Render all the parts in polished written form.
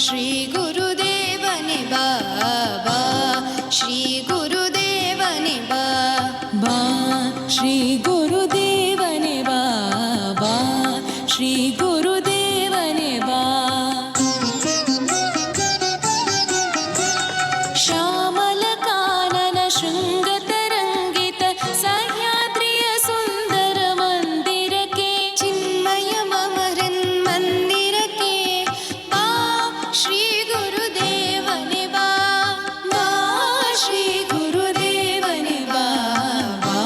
ಶ್ರೀ ಗುರುದೇವನೇ ಬಾ ಬಾ, ಶ್ರೀ ಗುರುದೇವನೇ ಬಾ ಬಾ, ಶ್ರೀ ಗುರುದೇವನೇ ಬಾ ಬಾ, ಶ್ರೀ ಗುರುದೇವನೇ ಬಾ. ಶ್ಯಾಮಲ ಕಾನನ ಶೃಂಗತರಂಗಿತ ಸಹ್ಯಾದ್ರಿಯ ಸುಂದರ ಮಂದಿರಕ್ಕೆ, ಚಿನ್ಮಯ ಮಮರನ್ ಮಂದಿರಕ್ಕೆ ಬಾ, ಶ್ರೀ ಗುರುದೇವನೇ ಬಾ ಬಾ, ಶ್ರೀ ಗುರುದೇವನೇ ಬಾ ಬಾ,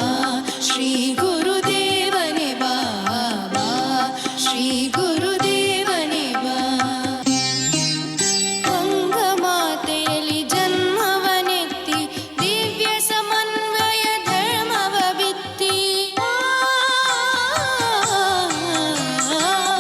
ಶ್ರೀ ಗುರುದೇವನೇ ಬಾ ಬಾ, ಶ್ರೀ ಗುರುದೇವನೇ ಬಾ. ವಂಗಮಾತೆಯಲ್ಲಿ ಜನ್ಮವನೆತ್ತಿ ದಿವ್ಯ ಸಮನ್ವಯ ಧರ್ಮವ ಬಿತ್ತಿ,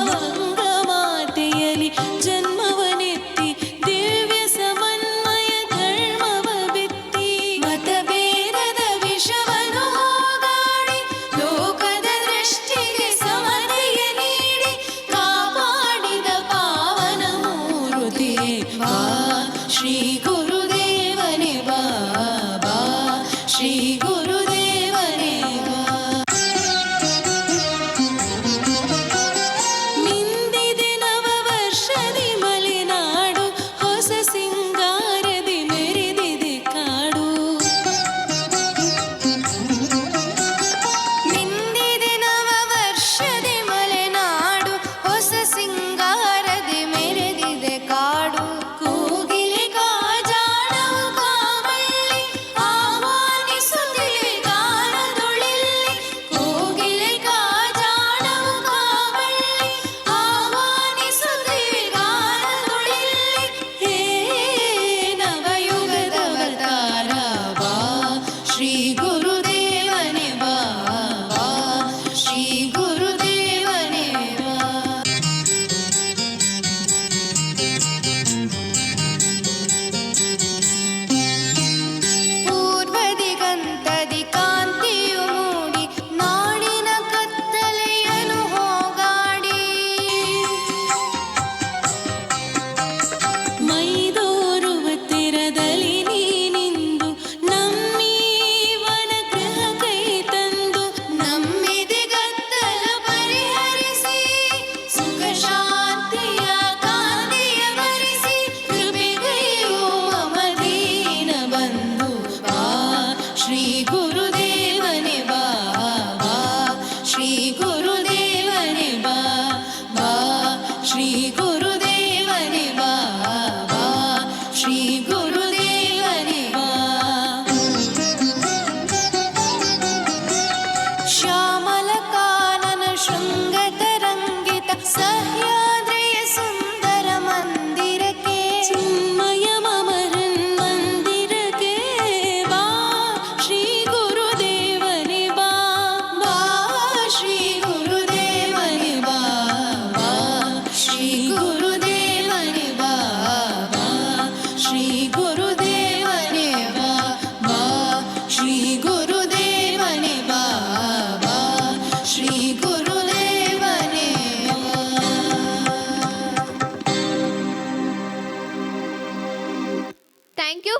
ವಂಗಮಾತೆಯಲ್ಲಿ ಜನ್ಮವನೆತ್ತಿ ದಿವ್ಯ ಸಮನ್ವಯ ಧರ್ಮವ ಬಿತ್ತಿ, ಮತಭೇದದ ವಿಷವನ್ನು ಹೋಗಾಡಿ ಲೋಕದ ದೃಷ್ಟಿಗೆ ಸಮತೆಯ ನೀಡಿ ಕಾಪಾಡಿದ ಪಾವನ ಮೂರುತಿ ಬಾ, ಶ್ರೀ ಗುರುದೇವನೇ ಬಾ ಬಾ, ಶ್ರೀ ಗುರುದೇವನೇ ಬಾ. ಮಿಂದಿದೆ ನವವರ್ಷದಿ ಮಲೆನಾಡು, ಹೊಸ ಸಿಂಗಾರದಿ ಮೆರೆದಿದೆ ಕಾಡು. ಮಿಂದಿದೆ ನವವರ್ಷದೆ ಮಲೆನಾಡು, ಹೊಸ ಸಿಂಗಾರದೆ ಮೆರೆದಿದೆ ಕಾಡು. ಕೋಗಿಲೆ ಕಾಜಾಣವು ಕಾವಲ್ಲಿ ಆಹ್ವಾನಿಸುತ್ತಿವೆ ಗಾನದೊಳಿಲ್ಲಿ, ಕೋಗಿಲೆ ಕಾಜಾಣವು ಕಾವಲ್ಲಿ ಆಹ್ವಾನಿಸುತ್ತಿವೆ ಗಾನದೊಳಿಲ್ಲಿ. ಹೇ ನವಯುಗದ ಅವತಾರ ಬಾ, ಶ್ರೀ ಗುರುದೇವನೇ ಬಾ ಬಾ, ಶ್ರೀ ಗುರುದೇವನೇ ಬಾ. ಪೂರ್ವ ದಿಗಂತದಿ ಕಾಂತಿಯು ಮೂಡಿ ನಾಡಿನ ಕತ್ತಲೆಯನ್ನು ಹೋಗಾಡಿ, ಮೈದೋರುವ ತೀರದಲ್ಲಿ ನೀನಿಂದು ನಮ್ಮೀವನ ಗೃಹ ಕೈ ತಂದು, ನಮ್ಮಿದಿಗತ್ತಲ ಪರಿಹರಿಸಿ ಸುಖ ಶಾಂತಿಯ ಕಾಂತಿಯ ಬರಿಸಿ, ಕೃಪೆಗೈಯೋ ಮಮ ದೀನ ಬಂಧು ಬಾ, ಶ್ರೀ ಗುರುದೇವನೇ ಬಾ ಬಾ, ಶ್ರೀ ಗುರುದೇವನೇ ಬಾ ಬಾ, ಶ್ರೀ